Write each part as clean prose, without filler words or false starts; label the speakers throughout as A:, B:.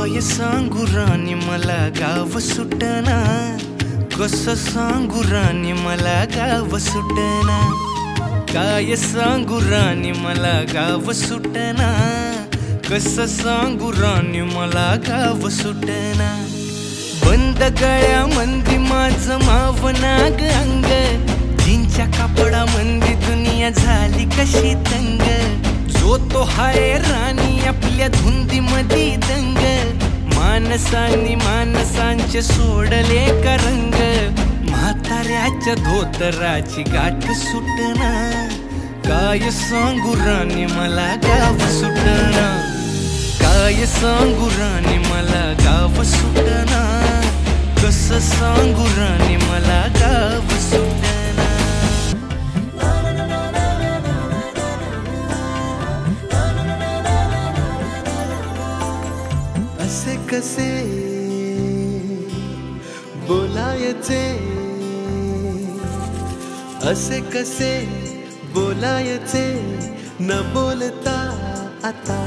A: काय सांगू राणी मला गाव सुटना, कसं सांगू राणी मला गाव सुटना, काय सांगू राणी मला गाव सुटना, कसं सांगू राणी मला गाव सुटना। बंद गळ्यामंदी माझं मावनाग अंग, जीनच्या कापडामंदी दुनिया झाली कशी तंग, जो तो हाय राणी आपल्या धुंदीमधी दंग, माणसांनी माणसांचे सोडले का रंग, म्हाताऱ्याच्या धोतराची गाठ सुटना, काय सांगू राणी मला गाव सुटना, काय सांगू राणी मला गाव सुटना, कसं सांगू राणी मला गाव सुटना।
B: असे कसे बोलायचे, असे कसे बोलायचे न बोलता आता,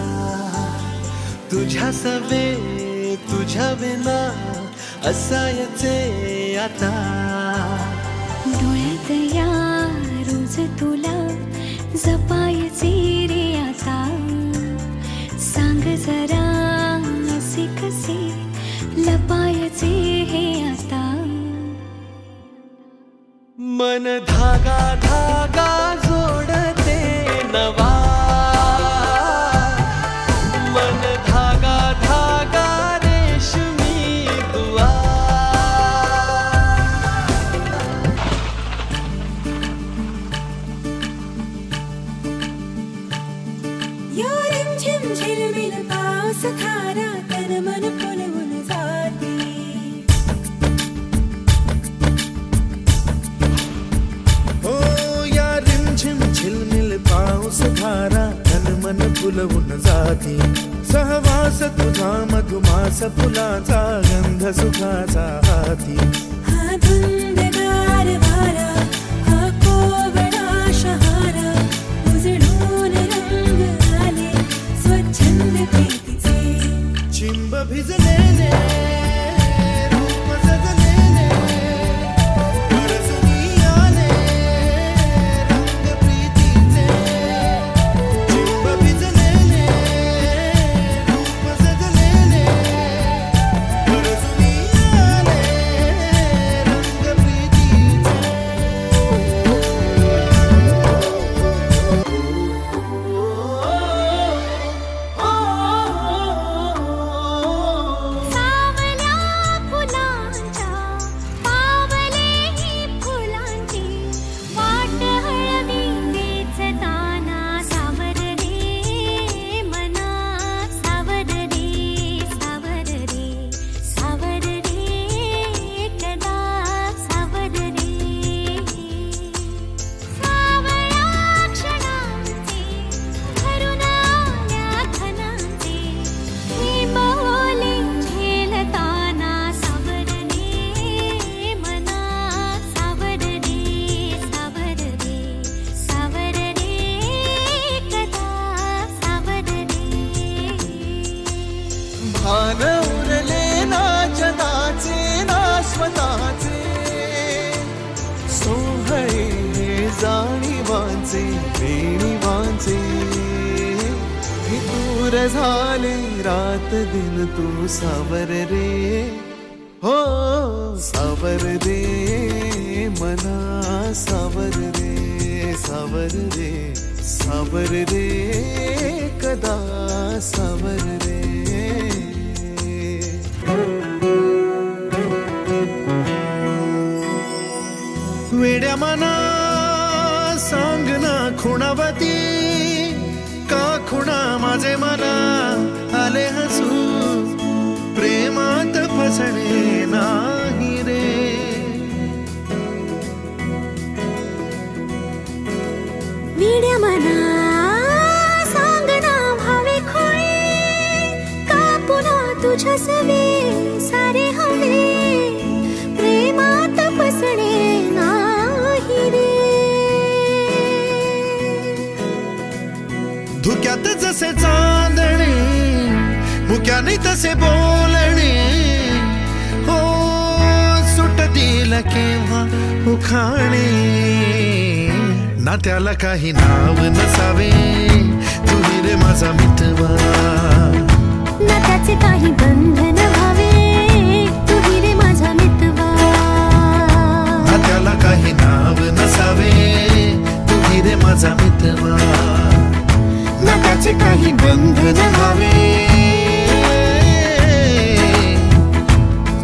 B: तुझ्या सवे तुझ्या बिना असायचे आता।
C: डोळ्यात या रोज तुला जपायचे रे आता, सांग जरा असे कसे लपायचे हे आता।
B: मन धागा धागा जोडते नवा, मन धागा धागा रेशमी दुआ।
C: या रिमझिम झिलमिल पाऊस धारा तन मन फुलवून जाते,
B: झिलमिल पाऊस धारा तन मन फुलवून जाती, सहवास तुझा मधुमास फुलाचा गंध सुखाचा हाती।
C: हा धुंदगार वारा हा कोवळा शहारा, उजळून रंग आले स्वच्छंद प्रीतीचे,
B: चिंब भिजलेले रूप सजलेले, परसुनी आले रंग प्रीतीचे, चिंब भिजलेले रूप सजलेले, परसुनी आले रंग प्रीतीचे।
C: सावल्या फुलांच्या पावलेही फुलांची वाट हळवी वेचताना, सावर रे मना सावर रे, सावर रे, सावर रे कदा सावर रे। सावळ्या क्षणांचे भरून आल्या खणांचे, ही बोले झेलताना, सावर रे मना सावर रे, सावर रे, सावर रे कदा सावर रे।
B: भान उरले ना जगाचे ना स्वतःचे, सोहळे जाणीवांचे बेणीवांचे, हे दूर झाले रात दिन तू सावर रे, हो सावर रे मना सावर रे, सावर रे, सावर रे कदा सावर रे। वेड्या मना सांग ना खुणावती, का खुणा माझे मना आले हसू, प्रेमात फसणे नाही रे।
C: वेड्या मना सांग ना भावे खोळे, का पुन्हा तुझ्या सवे सारे हवे, प्रेमात फसणे नाही रे।
B: धुक्यात जसे चांदणे मुक्याने तसे बोलणे हो सुटतील केव्हा उखाणे नात्याला काही नाव नसावे तुही रे माझा मितवा
C: नात्याचे काही बंधन व्हावे तुही रे माझा मितवा
B: नात्याला काही नाव नसावे तुही रे माझा मितवा नात्याचे काही बंधन व्हावे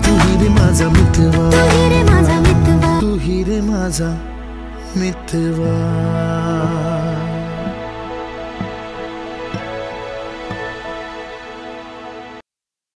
B: तुही रे माझा मितवा
C: तुही रे माझा मितवा
B: तुही रे माझा मितवा